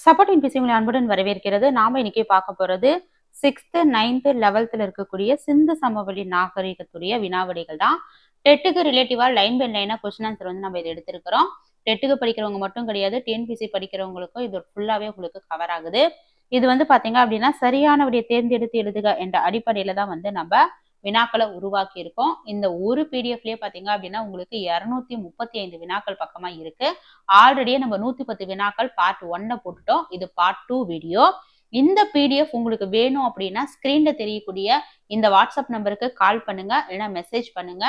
Support இன்பிசி உங்களை அன்புடன் வரவேற்கிறது. நாம இன்னைக்கு பார்க்க போறது 6th 9th 11th இருக்கக்கூடிய சிந்து சமவெளி நாகரிகத்துடைய வினாவிடைகள் தான். டெட்டுக்கு ரிலேட்டிவா லைன் பை லைனா கொஸ்டின் ஆன்சர் வந்து நம்ம இதை எடுத்திருக்கிறோம். டெட்டுக்கு படிக்கிறவங்க மட்டும் கிடையாது, டிஎன்பிசி படிக்கிறவங்களுக்கும் இது ஃபுல்லாவே உங்களுக்கு கவர் ஆகுது. இது வந்து பாத்தீங்க அப்படின்னா சரியான விடையை தேர்ந்தெடுத்து எழுதுக என்ற அடிப்படையில தான் வந்து நம்ம வினாக்களை உருவாக்கி இருக்கோம். இந்த ஒரு பிடிஎஃப்லயே பாத்தீங்க அப்படின்னா உங்களுக்கு 235 வினாக்கள் பக்கமா இருக்கு. ஆல்ரெடியே நம்ம 110 வினாக்கள் பார்ட் 1 போட்டுட்டோம். இது பார்ட் 2 வீடியோ. இந்த பிடிஎஃப் உங்களுக்கு வேணும் அப்படின்னா ஸ்கிரீன்ல தெரியக்கூடிய இந்த வாட்ஸ்அப் நம்பருக்கு கால் பண்ணுங்க, இல்லைன்னா மெசேஜ் பண்ணுங்க.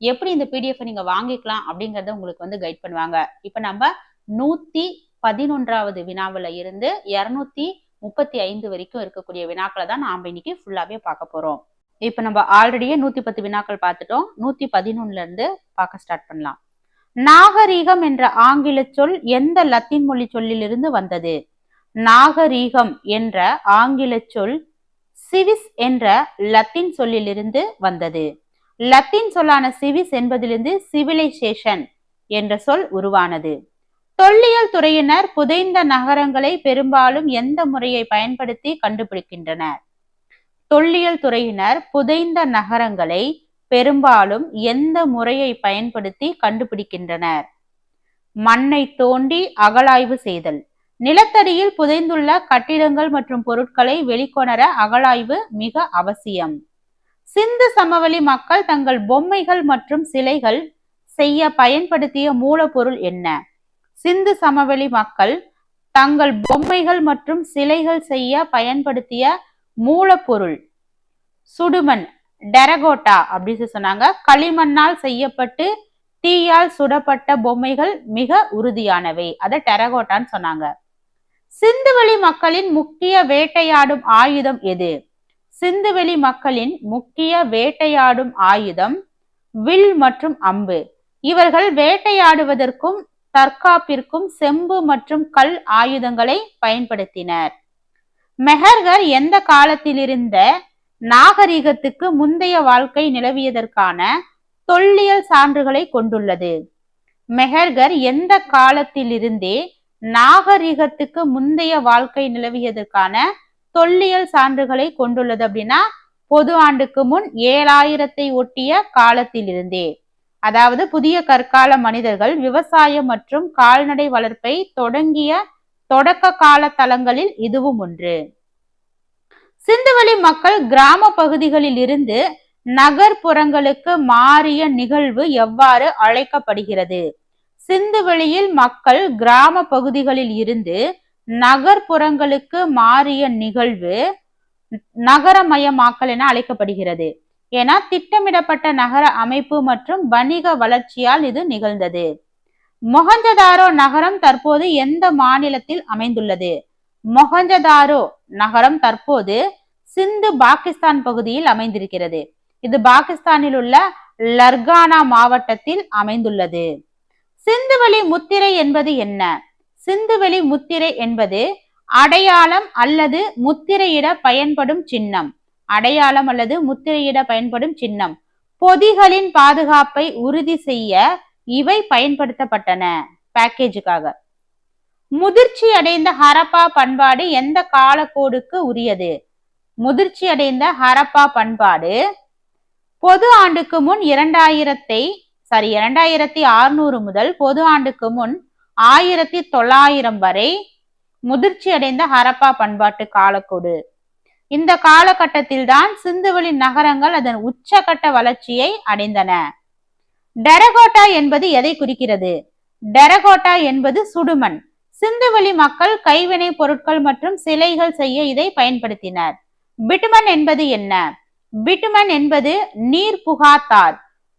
எப்படி இந்த பிடிஎஃப் நீங்க வாங்கிக்கலாம் அப்படிங்கறத உங்களுக்கு வந்து கைட் பண்ணுவாங்க. இப்ப நம்ம 111வது வினாவில இருந்து 235 வரைக்கும் இருக்கக்கூடிய வினாக்களை தான் நாம இன்னைக்கு ஃபுல்லாவே பார்க்க போறோம். இப்ப நம்ம ஆல்ரெடியே 110 வினாக்கள் பார்த்துட்டோம். 111ல இருந்து பார்க்க ஸ்டார்ட் பண்ணலாம். நாகரீகம் என்ற ஆங்கில சொல் எந்த லத்தீன் மொழி சொல்லிலிருந்து வந்தது? நாகரீகம் என்ற ஆங்கில சொல் சிவிஸ் என்ற லத்தீன் சொல்லிலிருந்து வந்தது. லத்தீன் சொல்லான சிவிஸ் என்பதிலிருந்து சிவிலைசேஷன் என்ற சொல் உருவானது. தொல்லியல் துறையினர் புதைந்த நகரங்களை பெரும்பாலும் எந்த முறையை பயன்படுத்தி கண்டுபிடிக்கின்றனர்? தொல்லியல் துறையினர் புதைந்த நகரங்களை பெரும்பாலும் எந்த முறையை பயன்படுத்தி கண்டுபிடிக்கின்றனர்? மண்ணை தோண்டி அகழாய்வு செய்தல். நிலத்தடியில் புதைந்துள்ள கட்டிடங்கள் மற்றும் பொருட்களை வெளிக்கொணர அகழாய்வு மிக அவசியம். சிந்து சமவெளி மக்கள் தங்கள் பொம்மைகள் மற்றும் சிலைகள் செய்ய பயன்படுத்திய மூலப்பொருள் என்ன? சிந்து சமவெளி மக்கள் தங்கள் பொம்மைகள் மற்றும் சிலைகள் செய்ய பயன்படுத்திய மூலப்பொருள் சுடுமண், டெரகோட்டா அப்படின்னு சொன்னாங்க. களிமண்ணால் செய்யப்பட்டு தீயால் சுடப்பட்ட பொம்மைகள் மிக உறுதியானவை, அதை டெரகோட்டான்னு சொன்னாங்க. சிந்துவெளி மக்களின் முக்கிய வேட்டையாடும் ஆயுதம் எது? சிந்துவெளி மக்களின் முக்கிய வேட்டையாடும் ஆயுதம் வில் மற்றும் அம்பு. இவர்கள் வேட்டையாடுவதற்கும் தற்காப்பிற்கும் செம்பு மற்றும் கல் ஆயுதங்களை பயன்படுத்தினர். மெஹர்கர் எந்த காலத்திலிருந்த நாகரிகத்துக்கு முந்தைய வாழ்க்கை நிலவியதற்கான தொல்லியல் சான்றுகளை கொண்டுள்ளது? மெஹர்கர் எந்த காலத்திலிருந்தே நாகரிகத்துக்கு முந்தைய வாழ்க்கை நிலவியதற்கான தொல்லியல் சான்றுகளை கொண்டுள்ளது அப்படின்னா பொது ஆண்டுக்கு முன் 7000 ஒட்டிய காலத்திலிருந்தே. அதாவது புதிய கற்கால மனிதர்கள் விவசாயம் மற்றும் கால்நடை வளர்ப்பை தொடங்கிய தொடக்க கால தலங்களில் இதுவும் ஒன்று. சிந்துவெளி மக்கள் கிராம பகுதிகளில் இருந்து நகர்ப்புறங்களுக்கு மாறிய நிகழ்வு எவ்வாறு அழைக்கப்படுகிறது? சிந்துவெளியில் மக்கள் கிராம பகுதிகளில் இருந்து நகர்ப்புறங்களுக்கு மாறிய நிகழ்வு நகரமயமாக்கல் என அழைக்கப்படுகிறது. ஏன்னா திட்டமிடப்பட்ட நகர அமைப்பு மற்றும் வணிக வளர்ச்சியால் இது நிகழ்ந்தது. மொஹஞ்சதாரோ நகரம் தற்போது எந்த மாநிலத்தில் அமைந்துள்ளது? மொஹஞ்சதாரோ நகரம் தற்போது சிந்து பாகிஸ்தான் பகுதியில் அமைந்திருக்கிறது. இது பாகிஸ்தானில் உள்ள லர்கானா மாவட்டத்தில் அமைந்துள்ளது. சிந்துவெளி முத்திரை என்பது என்ன? சிந்துவெளி முத்திரை என்பது அடையாளம் அல்லது முத்திரையிட பயன்படும் சின்னம். அடையாளம் அல்லது முத்திரையிட பயன்படும் சின்னம். பொதிகளின் பாதுகாப்பை உறுதி செய்ய இவை பயன்படுத்தப்பட்டன. பேக்கேஜுக்காக. முதிர்ச்சி அடைந்த ஹரப்பா பண்பாடு எந்த காலக்கோடுக்கு உரியது? முதிர்ச்சி அடைந்த ஹரப்பா பண்பாடு பொது ஆண்டுக்கு முன் 2600 முதல் பொது ஆண்டுக்கு முன் 1900 வரை முதிர்ச்சி அடைந்த ஹரப்பா பண்பாட்டு காலக்கோடு. இந்த காலகட்டத்தில் தான் சிந்துவெளி நகரங்கள் அதன் உச்சகட்ட வளர்ச்சியை அடைந்தன. டெரகோட்டா என்பது எதை குறிக்கிறது? டெரகோட்டா என்பது சுடுமண். சிந்துவெளி மக்கள் கைவினை பொருட்கள் மற்றும் சிலைகள் செய்ய இதை பயன்படுத்தினர். பிட்டுமன் என்பது என்ன? பிட்டுமன் என்பது நீர் புகாத்தார்.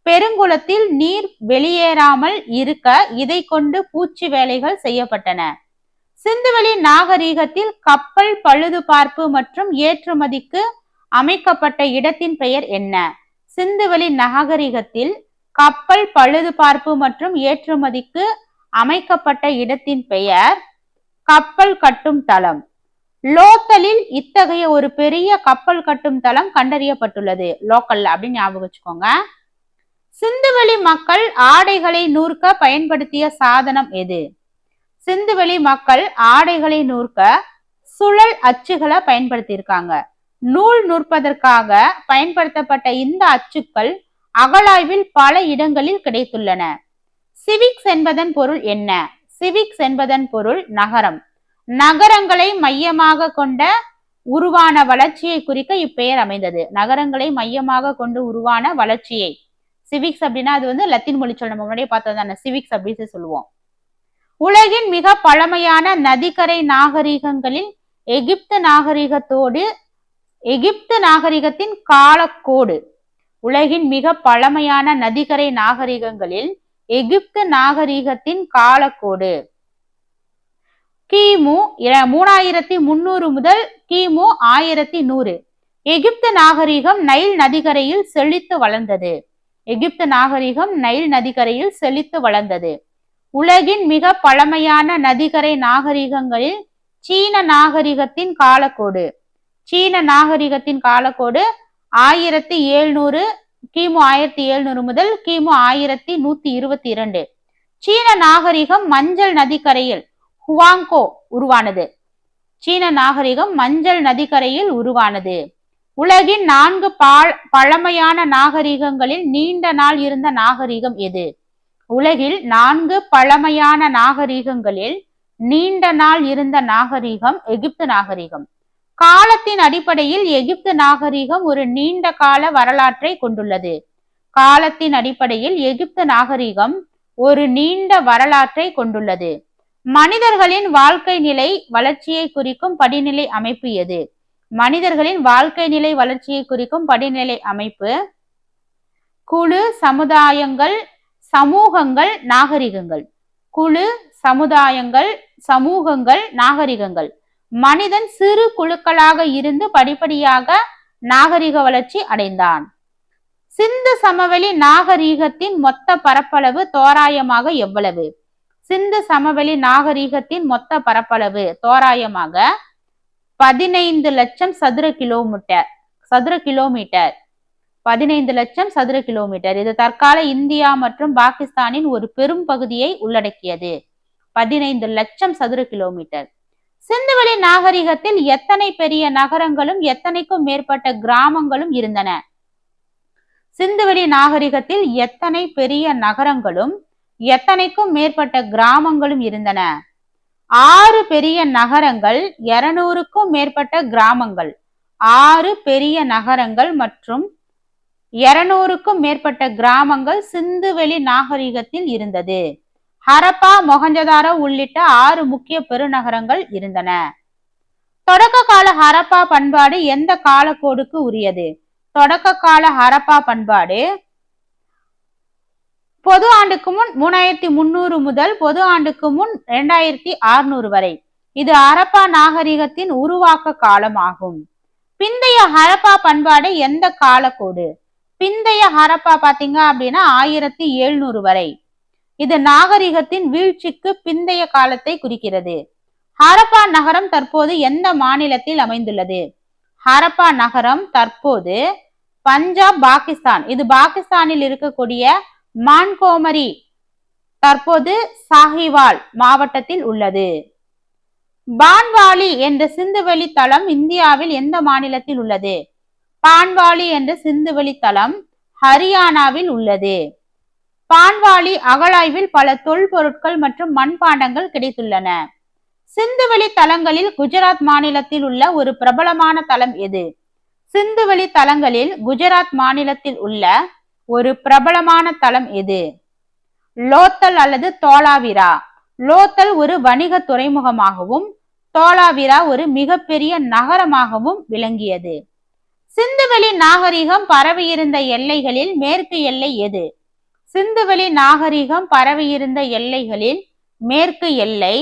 பெருங்குளத்தில் நீர் வெளியேறாமல் இருக்க இதை கொண்டு பூச்சி வேலைகள் செய்யப்பட்டன. சிந்துவெளி நாகரீகத்தில் கப்பல் பழுதுபார்ப்பு மற்றும் ஏற்றுமதிக்கு அமைக்கப்பட்ட இடத்தின் பெயர் என்ன? சிந்துவெளி நாகரிகத்தில் கப்பல் பழுதுபார்ப்பு மற்றும் ஏற்றுமதிக்கு அமைக்கப்பட்ட இடத்தின் பெயர் கப்பல் கட்டும் தளம். லோக்கலில் இத்தகைய ஒரு பெரிய கப்பல் கட்டும் தளம் கண்டறியப்பட்டுள்ளது. லோக்கல் அப்படின்னு ஞாபகம் வச்சுக்கோங்க. சிந்துவெளி மக்கள் ஆடைகளை நூற்க பயன்படுத்திய சாதனம் எது? சிந்துவெளி மக்கள் ஆடைகளை நூற்க சுழல் அச்சுகளை பயன்படுத்தியிருக்காங்க. நூல் நூற்பதற்காக பயன்படுத்தப்பட்ட இந்த அச்சுக்கள் அகழாய்வில் பல இடங்களில் கிடைத்துள்ளன. சிவிக்ஸ் என்பதன் பொருள் என்ன? சிவிக்ஸ் என்பதன் பொருள் நகரம். நகரங்களை மையமாக கொண்ட உருவான வளர்ச்சியை குறிக்க இப்பெயர் அமைந்தது. நகரங்களை மையமாக கொண்டு உருவான வளர்ச்சியை. சிவிக்ஸ் அப்படின்னா அது வந்து லத்தீன் மொழி சொல், நம்ம முன்னாடியே பார்த்ததான சிவிக்ஸ் அப்படின்னு சொல்லுவோம். உலகின் மிக பழமையான நதிக்கரை நாகரிகங்களில் எகிப்து நாகரிகத்தின் காலக்கோடு. உலகின் மிக பழமையான நதிக்கரை நாகரிகங்களில் எகிப்து நாகரிகத்தின் காலக்கோடு கிமு 3300 முதல் கிமு 1100. எகிப்து நாகரிகம் நைல் நதிக்கரையில் செழித்து வளர்ந்தது. எகிப்து நாகரிகம் நைல் நதிக்கரையில் செழித்து வளர்ந்தது. உலகின் மிக பழமையான நதிக்கரை நாகரிகங்களில் சீன நாகரிகத்தின் காலக்கோடு. சீன நாகரிகத்தின் காலக்கோடு 1700 கிமு 1700 முதல் கிமு 1122. சீன நாகரிகம் மஞ்சள் நதிக்கரையில் ஹுவாங்கோ உருவானது. சீன நாகரிகம் மஞ்சள் நதிக்கரையில் உருவானது. உலகின் 4 பழமையான நாகரிகங்களில் நீண்ட நாள் இருந்த நாகரிகம் எது? உலகில் 4 பழமையான நாகரிகங்களில் நீண்ட நாள் இருந்த நாகரிகம் எகிப்து நாகரிகம். காலத்தின் அடிப்படையில் எகிப்து நாகரிகம் ஒரு நீண்ட கால வரலாற்றை கொண்டுள்ளது. காலத்தின் அடிப்படையில் எகிப்து நாகரிகம் ஒரு நீண்ட வரலாற்றை கொண்டுள்ளது. மனிதர்களின் வாழ்க்கை நிலை வளர்ச்சியை குறிக்கும் படிநிலை அமைப்பு எது? மனிதர்களின் வாழ்க்கை நிலை வளர்ச்சியை குறிக்கும் படிநிலை அமைப்பு குழு, சமுதாயங்கள், சமூகங்கள், நாகரிகங்கள். குழு, சமுதாயங்கள், சமூகங்கள், நாகரிகங்கள். மனிதன் சிறு குழுக்களாக இருந்து படிப்படியாக நாகரிக வளர்ச்சி அடைந்தான். சிந்து சமவெளி நாகரிகத்தின் மொத்த பரப்பளவு தோராயமாக எவ்வளவு? சிந்து சமவெளி நாகரிகத்தின் மொத்த பரப்பளவு தோராயமாக 15 லட்சம் சதுர கிலோமீட்டர். 15 லட்சம் சதுர கிலோமீட்டர். இது தற்கால இந்தியா மற்றும் பாகிஸ்தானின் ஒரு பெரும் பகுதியை உள்ளடக்கியது. 15 லட்சம் சதுர கிலோமீட்டர். சிந்துவெளி நாகரிகத்தில் எத்தனை பெரிய நகரங்களும் எத்தனைக்கும் மேற்பட்ட கிராமங்களும் இருந்தன? சிந்துவெளி நாகரிகத்தில் எத்தனை பெரிய நகரங்களும் எத்தனைக்கும் மேற்பட்ட கிராமங்களும் இருந்தன? 6 பெரிய நகரங்கள், 200க்கும் மேற்பட்ட கிராமங்கள். 6 பெரிய நகரங்கள் மற்றும் 200க்கும் மேற்பட்ட கிராமங்கள் சிந்துவெளி நாகரிகத்தில் இருந்தது. ஹரப்பா, மொஹஞ்சதாரோ உள்ளிட்ட 6 முக்கிய பெருநகரங்கள் இருந்தன. தொடக்க கால ஹரப்பா பண்பாடு எந்த காலக்கோடுக்கு உரியது? தொடக்க கால ஹரப்பா பண்பாடு பொது ஆண்டுக்கு முன் 3300 முதல் பொது ஆண்டுக்கு முன் 2600 வரை. இது ஹரப்பா நாகரிகத்தின் உருவாக்க காலம் ஆகும். பிந்தைய ஹரப்பா பண்பாடு எந்த காலக்கோடு? பிந்தைய ஹரப்பா பாத்தீங்க அப்படின்னா 1700 வரை. இது நாகரிகத்தின் வீழ்ச்சிக்கு பிந்தைய காலத்தை குறிக்கிறது. ஹரப்பா நகரம் தற்போது எந்த மாநிலத்தில் அமைந்துள்ளது? ஹரப்பா நகரம் தற்போது பஞ்சாப், பாகிஸ்தான். இது பாகிஸ்தானில் இருக்கக்கூடிய மான்கோமரி தற்போது சாஹிவால் மாவட்டத்தில் உள்ளது. பான்வாலி என்ற சிந்துவெளி தளம் இந்தியாவில் எந்த மாநிலத்தில் உள்ளது? பான்வாலி என்ற சிந்துவெளி தளம் ஹரியானாவில் உள்ளது. பான்வாலி அகழாய்வில் பல தொல்பொருட்கள் மற்றும் மண்பாண்டங்கள் கிடைத்துள்ளன. சிந்துவெளி தலங்களில் குஜராத் மாநிலத்தில் உள்ள ஒரு பிரபலமான தலம் எது? சிந்துவெளி தலங்களில் குஜராத் மாநிலத்தில் உள்ள ஒரு பிரபலமான தலம் எது? லோத்தல் அல்லது தோலாவிரா. லோத்தல் ஒரு வணிக துறைமுகமாகவும் தோலாவிரா ஒரு மிகப்பெரிய நகரமாகவும் விளங்கியது. சிந்துவெளி நாகரிகம் பரவியிருந்த எல்லைகளில் மேற்கு எல்லை எது? சிந்துவெளி நாகரிகம் பரவியிருந்த எல்லைகளில் மேற்கு எல்லை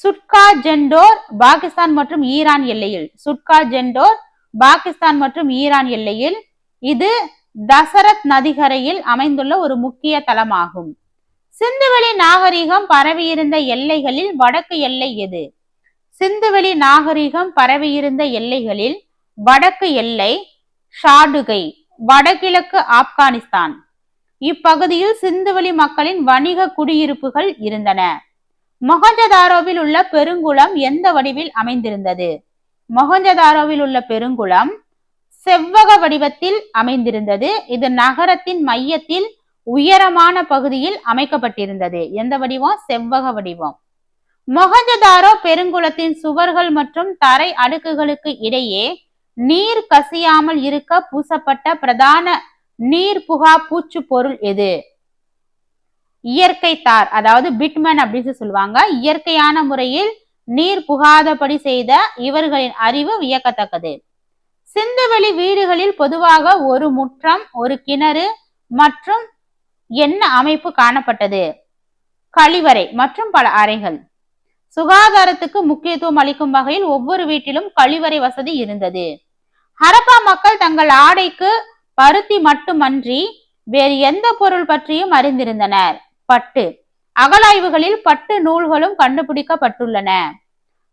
சுட்கா ஜெண்டோர், பாகிஸ்தான் மற்றும் ஈரான் எல்லையில். சுட்கா ஜெண்டோர், பாகிஸ்தான் மற்றும் ஈரான் எல்லையில். இது தசரத் நதிக்கரையில் அமைந்துள்ள ஒரு முக்கிய தலமாகும். சிந்துவெளி நாகரிகம் பரவியிருந்த எல்லைகளில் வடக்கு எல்லை எது? சிந்துவெளி நாகரிகம் பரவியிருந்த எல்லைகளில் வடக்கு எல்லை ஷாடுகை, வடகிழக்கு ஆப்கானிஸ்தான். இப்பகுதியில் சிந்துவெளி மக்களின் வணிக குடியிருப்புகள் இருந்தன. மொஹஞ்சதாரோவில் உள்ள பெருங்குளம் எந்த வடிவில் அமைந்திருந்தது? மொஹஞ்சதாரோவில் உள்ள பெருங்குளம் செவ்வக வடிவத்தில் அமைந்திருந்தது. இது நகரத்தின் மையத்தில் உயரமான பகுதியில் அமைக்கப்பட்டிருந்தது. எந்த வடிவம்? செவ்வக வடிவம். மொஹஞ்சதாரோ பெருங்குளத்தின் சுவர்கள் மற்றும் தரை அடுக்குகளுக்கு இடையே நீர் கசியாமல் இருக்க பூசப்பட்ட பிரதான நீர் புகா பூச்சு பொருள் எது? இயற்கை தார், அதாவது பிட்மன் அப்படின்னு சொல்லுவாங்க. இயற்கையான முறையில் நீர் புகாதபடி செய்த இவர்களின் அறிவு வியக்கத்தக்கது. சிந்துவெளி வீடுகளில் பொதுவாக ஒரு முற்றம், ஒரு கிணறு மற்றும் என்ன அமைப்பு காணப்பட்டது? கழிவறை மற்றும் பல அறைகள். சுகாதாரத்துக்கு முக்கியத்துவம் அளிக்கும் வகையில் ஒவ்வொரு வீட்டிலும் கழிவறை வசதி இருந்தது. ஹரப்பா மக்கள் தங்கள் ஆடைக்கு பருத்தி மட்டுமன்றி வேறு எந்த பொருள் பற்றியும் அறிந்திருந்தனர். பட்டு. அகழாய்வுகளில் பட்டு நூல்களும் கண்டுபிடிக்கப்பட்டுள்ளன.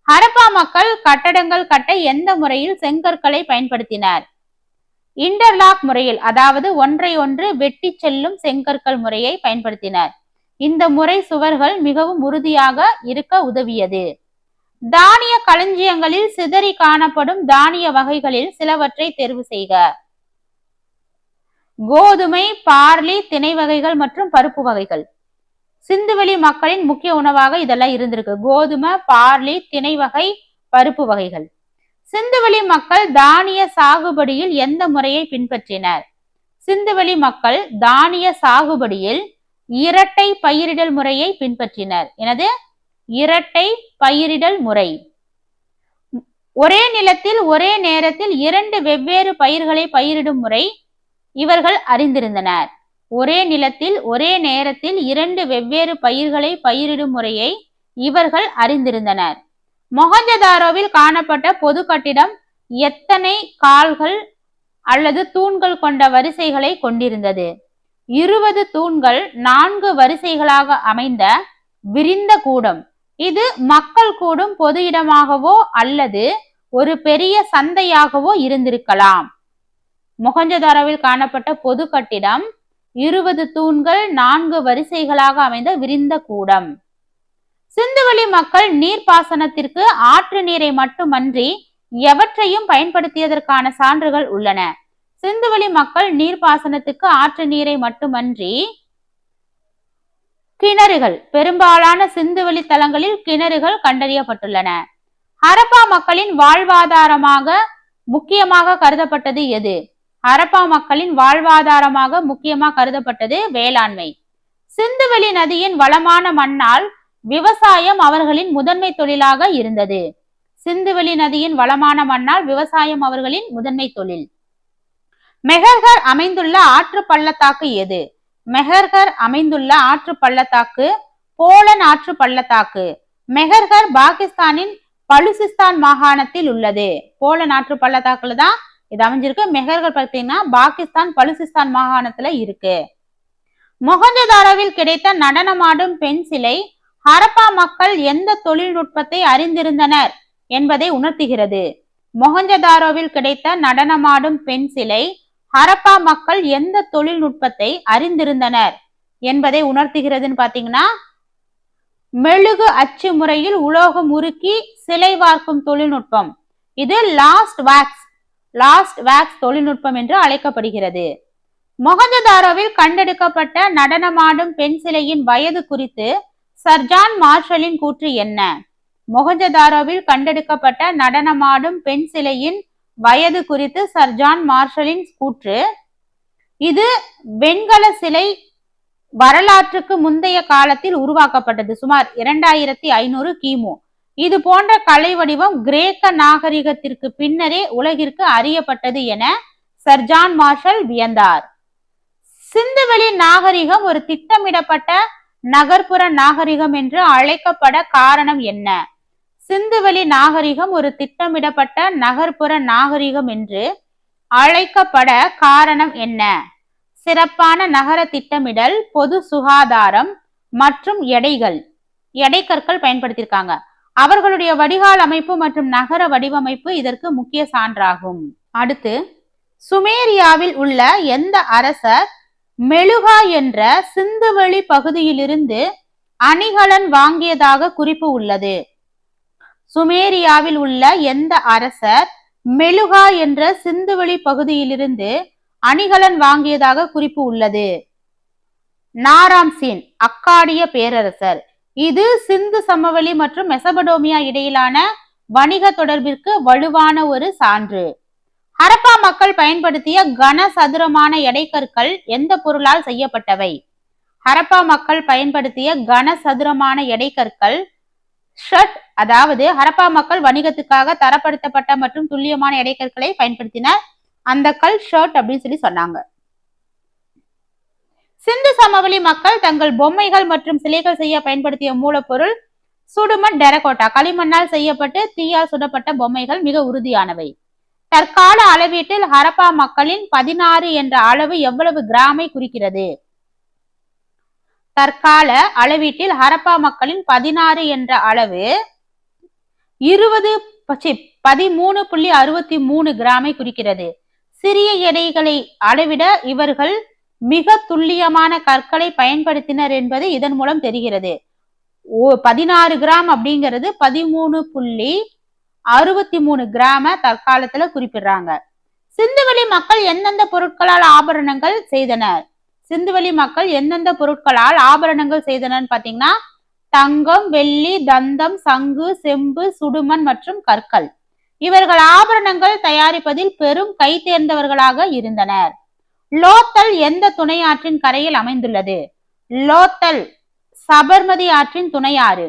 ஹரப்பா மக்கள் கட்டடங்கள் கட்ட எந்த முறையில் செங்கற்களை பயன்படுத்தினர்? இன்டர்லாக் முறையில், அதாவது ஒன்றை ஒன்று வெட்டி செல்லும் செங்கற்கள் முறையை பயன்படுத்தினர். இந்த முறை சுவர்கள் மிகவும் உறுதியாக இருக்க உதவியது. தானிய களஞ்சியங்களில் சிதறி காணப்படும் தானிய வகைகளில் சிலவற்றை தேர்வு செய்க. கோதுமை, பார்லி, திணை வகைகள் மற்றும் பருப்பு வகைகள். சிந்துவெளி மக்களின் முக்கிய உணவாக இதெல்லாம் இருந்திருக்கு. கோதுமை, பார்லி, திணை வகை, பருப்பு வகைகள். சிந்துவெளி மக்கள் தானிய சாகுபடியில் எந்த முறையை பின்பற்றினர்? சிந்துவெளி மக்கள் தானிய சாகுபடியில் இரட்டை பயிரிடல் முறையை பின்பற்றினர். எனது? இரட்டை பயிரிடல் முறை. ஒரே நிலத்தில் ஒரே நேரத்தில் இரண்டு வெவ்வேறு பயிர்களை பயிரிடும் முறை இவர்கள் அறிந்திருந்தனர். ஒரே நிலத்தில் ஒரே நேரத்தில் இரண்டு வெவ்வேறு பயிர்களை பயிரிடும் முறையை இவர்கள் அறிந்திருந்தனர். மொஹஞ்சதாரோவில் காணப்பட்ட பொது கட்டிடம் எத்தனை கால்கள் அல்லது தூண்கள் கொண்ட வரிசைகளை கொண்டிருந்தது? 20 தூண்கள் 4 வரிசைகளாக அமைந்த விரிந்த கூடம். இது மக்கள் கூடும் பொது இடமாகவோ அல்லது ஒரு பெரிய சந்தையாகவோ இருந்திருக்கலாம். மொஹஞ்சதாரோவில் காணப்பட்ட பொது கட்டிடம் 20 தூண்கள் 4 வரிசைகளாக அமைந்த விரிந்த கூடம். சிந்துவெளி மக்கள் நீர்ப்பாசனத்திற்கு ஆற்று நீரை மட்டுமன்றி எவற்றையும் பயன்படுத்தியதற்கான சான்றுகள் உள்ளன. சிந்துவெளி மக்கள் நீர்ப்பாசனத்துக்கு ஆற்று நீரை மட்டுமன்றி கிணறுகள், பெரும்பாலான சிந்துவெளி தலங்களில் கிணறுகள் கண்டறியப்பட்டுள்ளன. ஹரப்பா மக்களின் வாழ்வாதாரமாக முக்கியமாக கருதப்பட்டது எது? ஹரப்பா மக்களின் வாழ்வாதாரமாக முக்கியமாக கருதப்பட்டது வேளாண்மை. சிந்துவெளி நதியின் வளமான மண்ணால் விவசாயம் அவர்களின் முதன்மை தொழிலாக இருந்தது. சிந்துவெளி நதியின் வளமான மண்ணால் விவசாயம் அவர்களின் முதன்மை தொழில். மெஹர்கர் அமைந்துள்ள ஆற்று பள்ளத்தாக்கு எது? மெஹர்கர் அமைந்துள்ள ஆற்று பள்ளத்தாக்கு போலன் ஆற்று பள்ளத்தாக்கு. மெஹர்கர் பாகிஸ்தானின் பலுசிஸ்தான் மாகாணத்தில் உள்ளது. போலன் ஆற்று பள்ளத்தாக்குல தான் இது அமைஞ்சிருக்கு. மெஹர்கர் பார்த்தீங்கன்னா பாகிஸ்தான் பலுசிஸ்தான் மாகாணத்துல இருக்கு. மொஹஞ்சதாரோவில் கிடைத்த நடனமாடும் பெண் சிலை ஹரப்பா மக்கள் எந்த தொழில்நுட்பத்தை அறிந்திருந்தனர் என்பதை உணர்த்துகிறது. மொஹஞ்சதாரோவில் கிடைத்த நடனமாடும் பெண் சிலை ஹரப்பா மக்கள் எந்த தொழில்நுட்பத்தை அறிந்திருந்தனர் என்பதை உணர்த்துகிறதுன்னு பாத்தீங்கன்னா, மெழுகு அச்சு முறையில் உலோகம் உருக்கி சிலை வார்க்கும் தொழில்நுட்பம். இது லாஸ்ட் வேக்ஸ் தொழில்நுட்பம் என்று அழைக்கப்படுகிறது. மொஹஞ்சதாரோவில் கண்டெடுக்கப்பட்ட நடனமாடும் பெண் சிலையின் வயது குறித்து சர் ஜான் மார்ஷலின் கூற்று என்ன? மொஹஞ்சதாரோவில் கண்டெடுக்கப்பட்ட நடனமாடும் பெண் சிலையின் வயது குறித்து சர் ஜான் மார்ஷலின் கூற்று, இது வெண்கல சிலை வரலாற்றுக்கு முந்தைய காலத்தில் உருவாக்கப்பட்டது. சுமார் 2500 கிமு. இது போன்ற கலை வடிவம் கிரேக்க நாகரிகத்திற்கு பின்னரே உலகிற்கு அறியப்பட்டது என சர் ஜான் மார்ஷல் வியந்தார். சிந்துவெளி நாகரிகம் ஒரு திட்டமிடப்பட்ட நகர்ப்புற நாகரிகம் என்று அழைக்கப்பட காரணம் என்ன? சிந்துவெளி நாகரிகம் ஒரு திட்டமிடப்பட்ட நகர்ப்புற நாகரிகம் என்று அழைக்கப்பட காரணம் என்ன? சிறப்பான நகர திட்டமிடல், பொது சுகாதாரம் மற்றும் எடைக்கற்கள் பயன்படுத்தியிருக்காங்க. அவர்களுடைய வடிகால் அமைப்பு மற்றும் நகர வடிவமைப்பு இதற்கு முக்கிய சான்றாகும். அடுத்து, சுமேரியாவில் உள்ள எந்த அரசர் மெலுகா என்ற சிந்துவெளி பகுதியிலிருந்து அணிகலன் வாங்கியதாக குறிப்பு உள்ளது? சுமேரியாவில் உள்ள எந்த அரசர் மெலுகா என்ற சிந்துவெளி பகுதியிலிருந்து அணிகலன் வாங்கியதாக குறிப்பு உள்ளது? நாராம்சின், அக்காடிய பேரரசர். இது சிந்து சமவெளி மற்றும் மெசபடோமியா இடையிலான வணிக தொடர்பிற்கு வலுவான ஒரு சான்று. ஹரப்பா மக்கள் பயன்படுத்திய கனசதுரமான எடைக்கற்கள் எந்த பொருளால் செய்யப்பட்டவை? ஹரப்பா மக்கள் பயன்படுத்திய கனசதுரமான எடைக்கற்கள் ஷட், அதாவது ஹரப்பா மக்கள் வணிகத்துக்காக தரப்படுத்தப்பட்ட மற்றும் துல்லியமான எடைக்கற்களை பயன்படுத்தினர். அந்த கல் ஷர்ட் அப்படின்னு சொல்லி சொன்னாங்க. சிந்து சமவெளி மக்கள் தங்கள் பொம்மைகள் மற்றும் சிலைகள் செய்ய பயன்படுத்திய மூலப்பொருள் சுடுமண் டெரகோட்டா. களிமண்ணால் செய்யப்பட்டு தீயால் சுடப்பட்ட பொம்மைகள் மிக உறுதியானவை. தற்கால அளவீட்டில் ஹரப்பா மக்களின் 16 என்ற அளவு எவ்வளவு கிராமை குறிக்கிறது? தற்கால அளவீட்டில் ஹரப்பா மக்களின் 16 என்ற அளவு 13.63 கிராமை குறிக்கிறது. சிறிய எடைகளை அளவிட இவர்கள் மிக துல்லியமான கற்களை பயன்படுத்தினர் என்பது இதன் மூலம் தெரிகிறது. 16 கிராம் அப்படிங்கிறது 13.63 கிராம தற்காலத்துல குறிப்பிடுறாங்க. சிந்துவெளி மக்கள் எந்தெந்த பொருட்களால் ஆபரணங்கள் செய்தனர்? சிந்துவெளி மக்கள் எந்தெந்த பொருட்களால் ஆபரணங்கள் செய்தனர் பாத்தீங்கன்னா தங்கம், வெள்ளி, தந்தம், சங்கு, செம்பு, சுடுமண் மற்றும் கற்கள். இவர்கள் ஆபரணங்கள் தயாரிப்பதில் பெரும் கை தேர்ந்தவர்களாக இருந்தனர். லோத்தல் எந்த துணை ஆற்றின் கரையில் அமைந்துள்ளது? லோத்தல் சபர்மதி ஆற்றின் துணையாறு.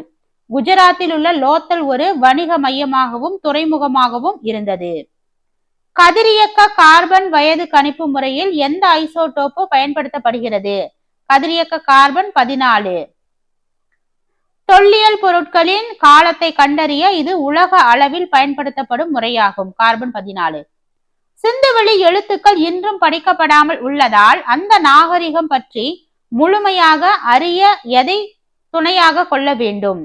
குஜராத்தில் உள்ள லோத்தல் ஒரு வணிக மையமாகவும் துறைமுகமாகவும் இருந்தது. கதிரியக்க கார்பன் வயது கணிப்பு முறையில் எந்த ஐசோடோப்பு பயன்படுத்தப்படுகிறது? கதிரியக்க கார்பன் 14. தொல்லியல் பொருட்களின் காலத்தை கண்டறிய இது உலக அளவில் பயன்படுத்தப்படும் முறையாகும். கார்பன் 14. சிந்துவெளி எழுத்துக்கள் இன்றும் படிக்கப்படாமல் உள்ளதால் அந்த நாகரிகம் பற்றி முழுமையாக அறிய எதை துணையாக கொள்ள வேண்டும்?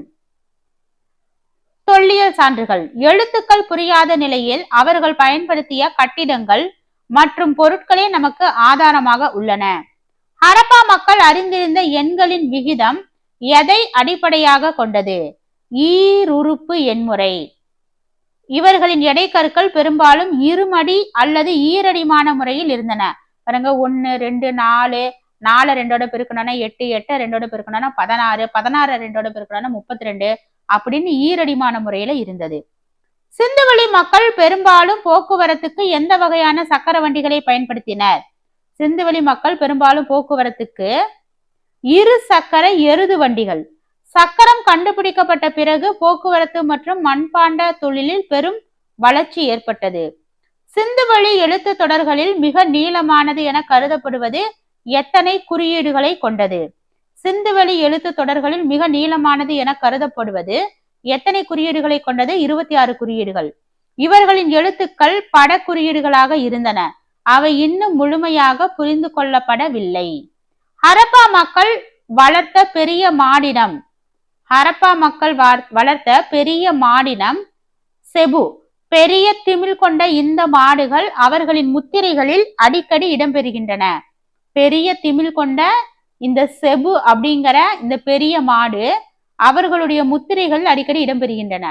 தொல்லியல் சான்றுகள். எழுத்துக்கள் புரியாத நிலையில் அவர்கள் பயன்படுத்திய கட்டிடங்கள் மற்றும் பொருட்களே நமக்கு ஆதாரமாக உள்ளன. ஹரப்பா மக்கள் அறிந்திருந்த எண்களின் விகிதம் எதை அடிப்படையாக கொண்டது? ஈருறுப்பு எண்முறை. இவர்களின் எடைக்கற்கள் பெரும்பாலும் இருமடி அல்லது ஈரடிமான முறையில் இருந்தன. பாருங்க, 1 2 4 4 2ஓட பெருக்கணும்னா 8 8 2ஓட பெருக்கணும்னா 16 16 2ஓட பெருக்கணும்னா 32 அப்படின்னு ஈரடிமான முறையில இருந்தது. சிந்துவெளி மக்கள் பெரும்பாலும் போக்குவரத்துக்கு எந்த வகையான சக்கர வண்டிகளை பயன்படுத்தினர்? சிந்துவெளி மக்கள் பெரும்பாலும் போக்குவரத்துக்கு 2 சக்கர எருது வண்டிகள். சக்கரம் கண்டுபிடிக்கப்பட்ட பிறகு போக்குவரத்து மற்றும் மண்பாண்ட தொழிலில் பெரும் வளர்ச்சி ஏற்பட்டது. சிந்துவெளி எழுத்து தொடர்களில் மிக நீளமானது என கருதப்படுவது எத்தனை குறியீடுகளை கொண்டது? சிந்துவெளி எழுத்து தொடர்களில் மிக நீளமானது என கருதப்படுவது எத்தனை குறியீடுகளை கொண்டது? 26 குறியீடுகள். இவர்களின் எழுத்துக்கள் பட குறியீடுகளாக இருந்தன. அவை இன்னும் முழுமையாக புரிந்து கொள்ளப்படவில்லை. ஹரப்பா மக்கள் வளர்த்த பெரிய மாடினம். ஹரப்பா மக்கள் வளர்த்த பெரிய மாடினம் செபு. பெரிய திமில் கொண்ட இந்த மாடுகள் அவர்களின் முத்திரைகளில் அடிக்கடி இடம்பெறுகின்றன. பெரிய திமில் கொண்ட இந்த செபு அப்படிங்கிற இந்த பெரிய மாடு அவர்களுடைய முத்திரைகள் அடிக்கடி இடம்பெறுகின்றன.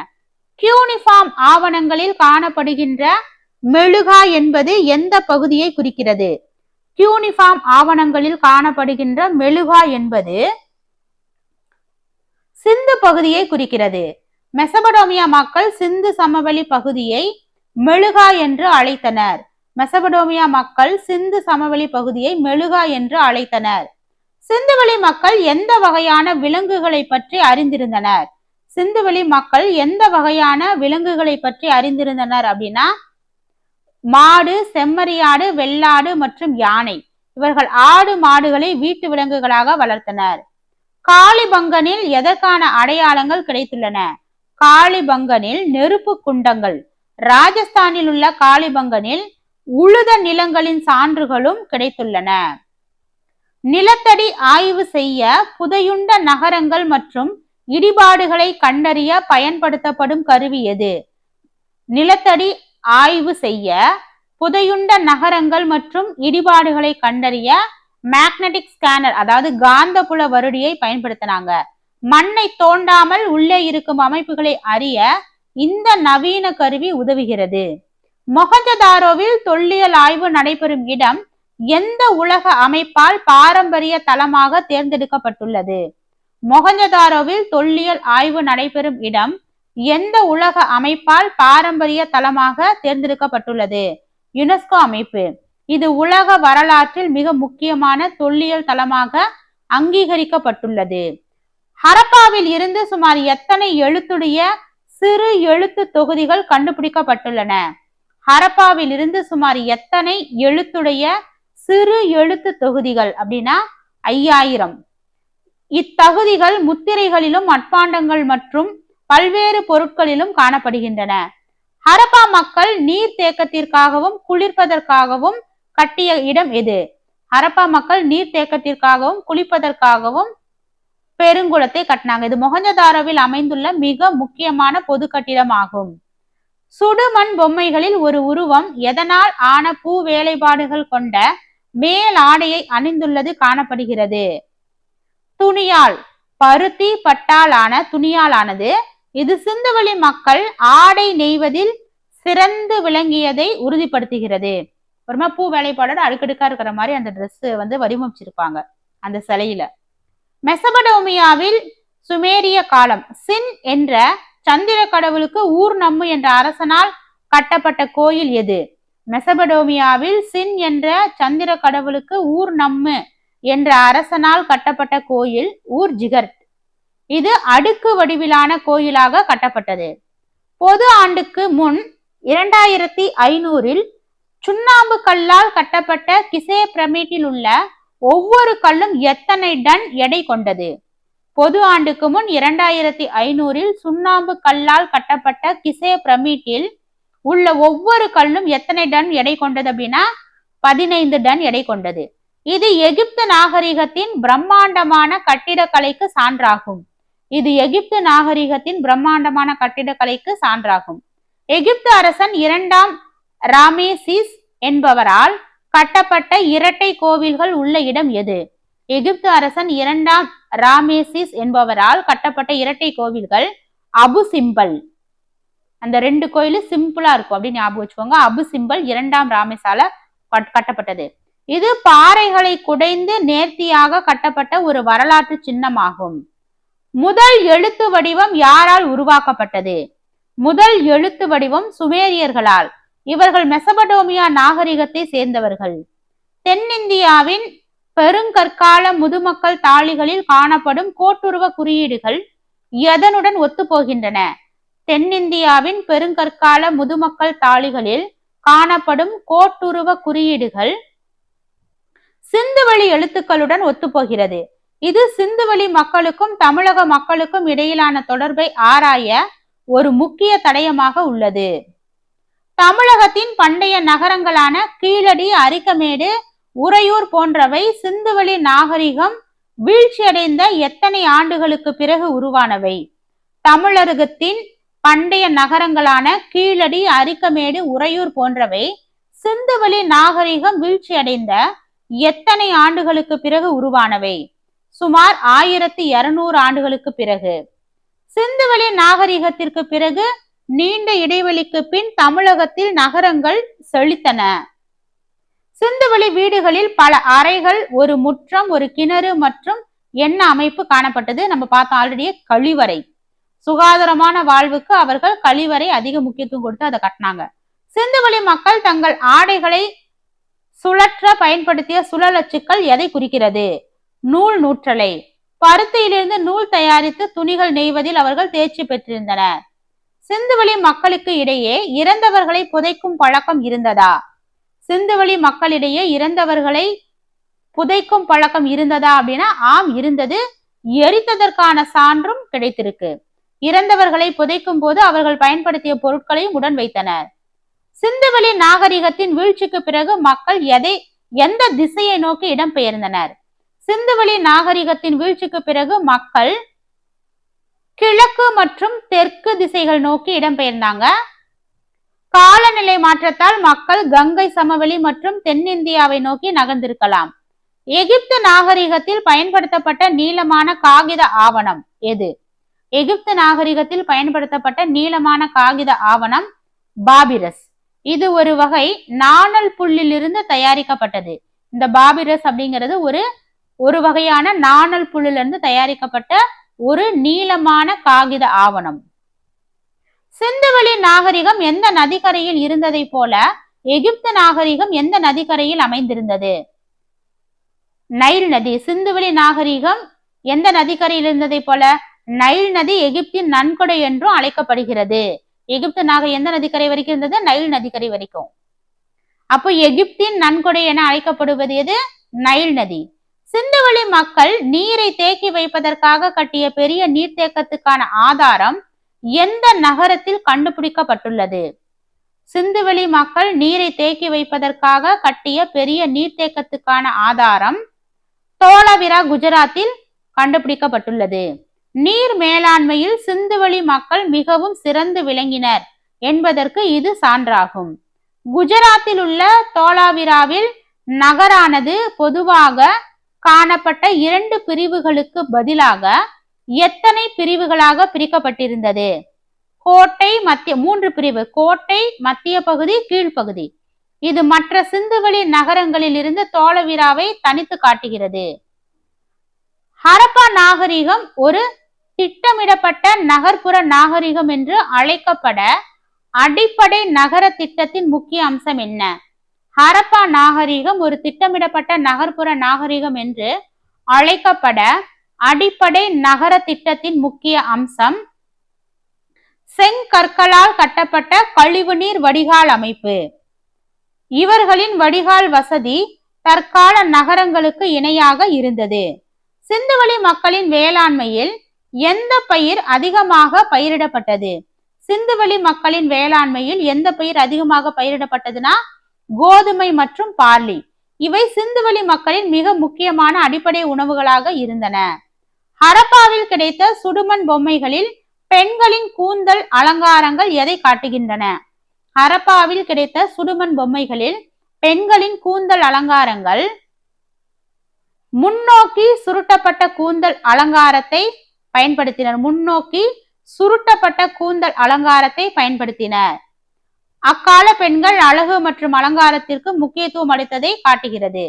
கியூனிஃபார்ம் ஆவணங்களில் காணப்படுகின்ற மெழுகா என்பது எந்த பகுதியை குறிக்கிறது? கியூனிஃபார்ம் ஆவணங்களில் காணப்படுகின்ற மெழுகா என்பது சிந்து பகுதியை குறிக்கிறது. மெசபடோமியா மக்கள் சிந்து சமவெளி பகுதியை மெழுகா என்று அழைத்தனர். மெசபடோமியா மக்கள் சிந்து சமவெளி பகுதியை மெழுகா என்று அழைத்தனர். சிந்துவெளி மக்கள் எந்த வகையான விலங்குகளை பற்றி அறிந்திருந்தனர்? சிந்துவெளி மக்கள் எந்த வகையான விலங்குகளை பற்றி அறிந்திருந்தனர் அப்படின்னா மாடு, செம்மறியாடு, வெள்ளாடு மற்றும் யானை. இவர்கள் ஆடு மாடுகளை வீட்டு விலங்குகளாக வளர்த்தனர். காளிபங்கனில் எதற்கான அடையாளங்கள் கிடைத்துள்ளன? காளிபங்கனில் நெருப்பு குண்டங்கள். ராஜஸ்தானில் உள்ள காளிபங்கனில் உழுத நிலங்களின் சான்றுகளும் கிடைத்துள்ளன. நிலத்தடி ஆய்வு செய்ய புதையுண்ட நகரங்கள் மற்றும் இடிபாடுகளை கண்டறிய பயன்படுத்தப்படும் கருவி எது? நிலத்தடி ஆய்வு செய்ய புதையுண்ட நகரங்கள் மற்றும் இடிபாடுகளை கண்டறிய மேக்னெட்டிக் ஸ்கேனர், அதாவது காந்தப்புல வருடியை பயன்படுத்தினாங்க. மண்ணை தோண்டாமல் உள்ளே இருக்கும் அமைப்புகளை அறிய இந்த நவீன கருவி உதவுகிறது. மொஹஞ்சதாரோவில் தொல்லியல் ஆய்வு நடைபெறும் இடம் எந்த உலக அமைப்பால் பாரம்பரிய தளமாக தேர்ந்தெடுக்கப்பட்டுள்ளது? மொஹஞ்சதாரோவில் தொல்லியல் ஆய்வு நடைபெறும் இடம் எந்த உலக அமைப்பால் பாரம்பரிய தளமாக தேர்ந்தெடுக்கப்பட்டுள்ளது? யுனெஸ்கோ அமைப்பு. இது உலக வரலாற்றில் மிக முக்கியமான தொல்லியல் தளமாக அங்கீகரிக்கப்பட்டுள்ளது. ஹரப்பாவில் இருந்து சுமார் எத்தனை எழுத்துடைய சிறு எழுத்து தொகுதிகள் கண்டுபிடிக்கப்பட்டுள்ளன? ஹரப்பாவில் இருந்து சுமார் எத்தனை எழுத்துடைய சிறு எழுத்து தொகுதிகள் அப்படின்னா 5000. இத்தகுதிகள் முத்திரைகளிலும் மட்பாண்டங்கள் மற்றும் பல்வேறு பொருட்களிலும் காணப்படுகின்றன. ஹரப்பா மக்கள் நீர் தேக்கத்திற்காகவும் குளிர்ப்பதற்காகவும் கட்டிய இடம் எது? ஹரப்பா மக்கள் நீர் தேக்கத்திற்காகவும் குளிப்பதற்காகவும் பெருங்குளத்தை கட்டினாங்க. இது மொஹஞ்சதாரோவில் அமைந்துள்ள மிக முக்கியமான பொது கட்டிடமாகும். சுடுமண் பொம்மைகளில் ஒரு உருவம் எதனால் ஆன பூ வேலைப்பாடுகள் கொண்ட மேல் ஆடையை அணிந்துள்ளது காணப்படுகிறது? துணியால். பருத்தி பட்டால் ஆன துணியால் ஆனது. இது சிந்துவெளி மக்கள் ஆடை நெய்வதில் சிறந்து விளங்கியதை உறுதிப்படுத்துகிறது. ஒரு பூ வேலைப்பாடோட அடுக்கடுக்கா இருக்கிற மாதிரி அந்த ட்ரெஸ் வடிவமைச்சிருப்பாங்க அந்த சிலையில. மெசபடோமியாவில் சுமேரிய காலம் சின் என்ற சந்திர கடவுளுக்கு ஊர் நம்மு என்ற அரசனால் கட்டப்பட்ட கோயில் எது? மெசபடோமியாவில் சின் என்ற சந்திர கடவுளுக்கு ஊர் நம்மு என்ற அரசனால் கட்டப்பட்ட கோயில் ஊர் ஜிகர்ட். இது அடுக்கு வடிவிலான கோயிலாக கட்டப்பட்டது. பொது ஆண்டுக்கு முன் 2500 சுண்ணாம்பு கல்லால் கட்டப்பட்ட கிசே பிரமிட்டில் உள்ள ஒவ்வொரு கல்லும் எத்தனை டன் எடை கொண்டது? பொது ஆண்டுக்கு முன் 2500 சுண்ணாம்பு கல்லால் கட்டப்பட்ட கிசே பிரமிட்டில் உள்ள ஒவ்வொரு கல்லும் எத்தனை டன் எடை கொண்டது அப்படின்னா 15 டன் எடை கொண்டது. இது எகிப்து நாகரிகத்தின் பிரம்மாண்டமான கட்டிடக்கலைக்கு சான்றாகும். இது எகிப்து நாகரிகத்தின் பிரம்மாண்டமான கட்டிடக்கலைக்கு சான்றாகும். எகிப்து அரசன் 2ஆம் ராமேசிஸ் என்பவரால் கட்டப்பட்ட இரட்டை கோவில்கள் உள்ள இடம் எது? எகிப்து அரசன் 2ஆம் ராமேசிஸ் என்பவரால் கட்டப்பட்ட இரட்டை கோவில்கள் அபு சிம்பல். அந்த 2 கோயிலும் சிம்பிளா இருக்கும் அப்படின்னு ஞாபகம் வச்சுக்கோங்க. அபு சிம்பல் 2ஆம் ராமேசால கட்டப்பட்டது. இது பாறைகளை குடைந்து நேர்த்தியாக கட்டப்பட்ட ஒரு வரலாற்று சின்னமாகும். முதல் எழுத்து வடிவம் யாரால் உருவாக்கப்பட்டது? முதல் எழுத்து வடிவம் சுமேரியர்களால். இவர்கள் மெசபடோமியா நாகரிகத்தை சேர்ந்தவர்கள். தென்னிந்தியாவின் பெருங்கற்கால முதுமக்கள் தாளிகளில் காணப்படும் கோட்டுருவ குறியீடுகள் எதனுடன் ஒத்துப்போகின்றன? தென்னிந்தியாவின் பெருங்கற்கால முதுமக்கள் தாளிகளில் காணப்படும் கோட்டுருவ குறியீடுகள் சிந்துவெளி எழுத்துக்களுடன் ஒத்துப்போகிறது. இது சிந்துவெளி மக்களுக்கும் தமிழக மக்களுக்கும் இடையிலான தொடர்பை ஆராய ஒரு முக்கிய தடயமாக உள்ளது. தமிழகத்தின் பண்டைய நகரங்களான கீழடி, அரிக்கமேடு, உறையூர் போன்றவை சிந்துவெளி நாகரிகம் வீழ்ச்சியடைந்த எத்தனை ஆண்டுகளுக்கு பிறகு உருவானவை? தமிழகத்தின் பண்டைய நகரங்களான கீழடி, அரிக்கமேடு, உறையூர் போன்றவை சிந்துவெளி நாகரிகம் வீழ்ச்சியடைந்த எத்தனை ஆண்டுகளுக்கு பிறகு உருவானவை? சுமார் 1200 ஆண்டுகளுக்கு பிறகு. சிந்துவெளி நாகரிகத்திற்கு பிறகு நீண்ட இடைவெளிக்கு பின் தமிழகத்தில் நகரங்கள் செழித்தன. சிந்துவெளி வீடுகளில் பல அறைகள், ஒரு முற்றம், ஒரு கிணறு மற்றும் என்ன அமைப்பு காணப்பட்டது? நம்ம பார்த்தோம் ஆல்ரெடி. கழிவறை. சுகாதாரமான வாழ்வுக்கு அவர்கள் கழிவறை அதிக முக்கியத்துவம் கொடுத்து அதை கட்டினாங்க. சிந்துவெளி மக்கள் தங்கள் ஆடைகளை சுழற்ற பயன்படுத்திய சுழல் அச்சுக்கள் எதை குறிக்கிறது? நூல் நூற்றலை. பருத்தியிலிருந்து நூல் தயாரித்து துணிகள் நெய்வதில் அவர்கள் தேர்ச்சி பெற்றிருந்தனர். சிந்துவெளி மக்களுக்கு இடையே இறந்தவர்களை புதைக்கும் பழக்கம் இருந்ததா? சிந்துவெளி மக்களிடையே இறந்தவர்களை புதைக்கும் பழக்கம் இருந்ததா அப்படின்னா ஆம், இருந்தது. எரித்ததற்கான சான்றும் கிடைத்திருக்கு. இறந்தவர்களை புதைக்கும் போது அவர்கள் பயன்படுத்திய பொருட்களையும் உடன் வைத்தனர். சிந்துவெளி நாகரிகத்தின் வீழ்ச்சிக்கு பிறகு மக்கள் எந்த திசையை நோக்கி இடம்பெயர்ந்தனர்? சிந்துவெளி நாகரிகத்தின் வீழ்ச்சிக்கு பிறகு மக்கள் கிழக்கு மற்றும் தெற்கு திசைகள் நோக்கி இடம்பெயர்ந்தாங்க. காலநிலை மாற்றத்தால் மக்கள் கங்கை சமவெளி மற்றும் தென்னிந்தியாவை நோக்கி நகர்ந்திருக்கலாம். எகிப்து நாகரிகத்தில் பயன்படுத்தப்பட்ட நீளமான காகித ஆவணம் எது? எகிப்து நாகரிகத்தில் பயன்படுத்தப்பட்ட நீளமான காகித ஆவணம் பாபிரஸ். இது ஒரு வகை நாணல் புல்லிலிருந்து தயாரிக்கப்பட்டது. இந்த பாபிரஸ் அப்படிங்கிறது ஒரு வகையான நாணல் புல்லிலிருந்து தயாரிக்கப்பட்ட ஒரு நீளமான காகித ஆவணம். சிந்துவெளி நாகரிகம் எந்த நதிக்கரையில் இருந்ததை போல எகிப்து நாகரிகம் எந்த நதிக்கரையில் அமைந்திருந்தது? நைல் நதி. சிந்துவெளி நாகரிகம் எந்த நதிக்கரையில் இருந்ததை போல நைல் நதி எகிப்தின் நன்கொடை என்றும் அழைக்கப்படுகிறது. எகிப்து நாகரிகம் எந்த நதிக்கரை வரைக்கும் இருந்தது? நைல் நதிக்கரை வரைக்கும். அப்போ எகிப்தின் நன்கொடை என அழைக்கப்படுவது எது? நைல் நதி. சிந்துவெளி மக்கள் நீரை தேக்கி வைப்பதற்காக கட்டிய பெரிய நீர்த்தேக்கத்துக்கான ஆதாரம் எந்த நகரத்தில் கண்டுபிடிக்கப்பட்டுள்ளது? சிந்துவெளி மக்கள் நீரை தேக்கி வைப்பதற்காக கட்டிய பெரிய நீர்த்தேக்கத்துக்கான ஆதாரம் தோலாவிரா, குஜராத்தில் கண்டுபிடிக்கப்பட்டுள்ளது. நீர் மேலாண்மையில் சிந்துவெளி மக்கள் மிகவும் சிறந்து விளங்கினர் என்பதற்கு இது சான்றாகும். குஜராத்தில் உள்ள தோலாவிராவில் நகரானது பொதுவாக காணப்பட்ட 2 பிரிவுகளுக்கு பதிலாக எத்தனை பிரிவுகளாக பிரிக்கப்பட்டிருந்தது? கோட்டை, மத்திய 3 பிரிவு. கோட்டை, மத்திய பகுதி, கீழ்ப்பகுதி. இது மற்ற சிந்துவெளி நகரங்களில் இருந்து தோலாவிராவை தனித்து காட்டுகிறது. ஹரப்பா நாகரிகம் ஒரு திட்டமிடப்பட்ட நகர்ப்புற நாகரிகம் என்று அழைக்கப்பட அடிப்படை நகர திட்டத்தின் முக்கிய அம்சம் என்ன? ஹரப்பா நாகரிகம் ஒரு திட்டமிடப்பட்ட நகர்ப்புற நாகரிகம் என்று அழைக்கப்பட அடிப்படை நகர திட்டத்தின் முக்கிய அம்சம் செங்கற்களால் கட்டப்பட்ட கழிவுநீர் வடிகால் அமைப்பு. இவர்களின் வடிகால் வசதி தற்கால நகரங்களுக்கு இணையாக இருந்தது. சிந்துவெளி மக்களின் வேளாண்மையில் எந்த பயிர் அதிகமாக பயிரிடப்பட்டது? சிந்துவெளி மக்களின் வேளாண்மையில் எந்த பயிர் அதிகமாக பயிரிடப்பட்டதுன்னா கோதுமை மற்றும் பார்லி. இவை சிந்துவெளி மக்களின் மிக முக்கியமான அடிப்படை உணவுகளாக இருந்தன. ஹரப்பாவில் கிடைத்த சுடுமண் பொம்மைகளில் பெண்களின் கூந்தல் அலங்காரங்கள் எதை காட்டுகின்றன? ஹரப்பாவில் கிடைத்த சுடுமண் பொம்மைகளில் பெண்களின் கூந்தல் அலங்காரங்கள் முன்னோக்கி சுருட்டப்பட்ட கூந்தல் அலங்காரத்தை பயன்படுத்தினர். முன்னோக்கி சுருட்டப்பட்ட கூந்தல் அலங்காரத்தை பயன்படுத்தினர். அக்கால பெண்கள் அழகு மற்றும் அலங்காரத்திற்கு முக்கியத்துவம் அளித்ததை காட்டுகிறது.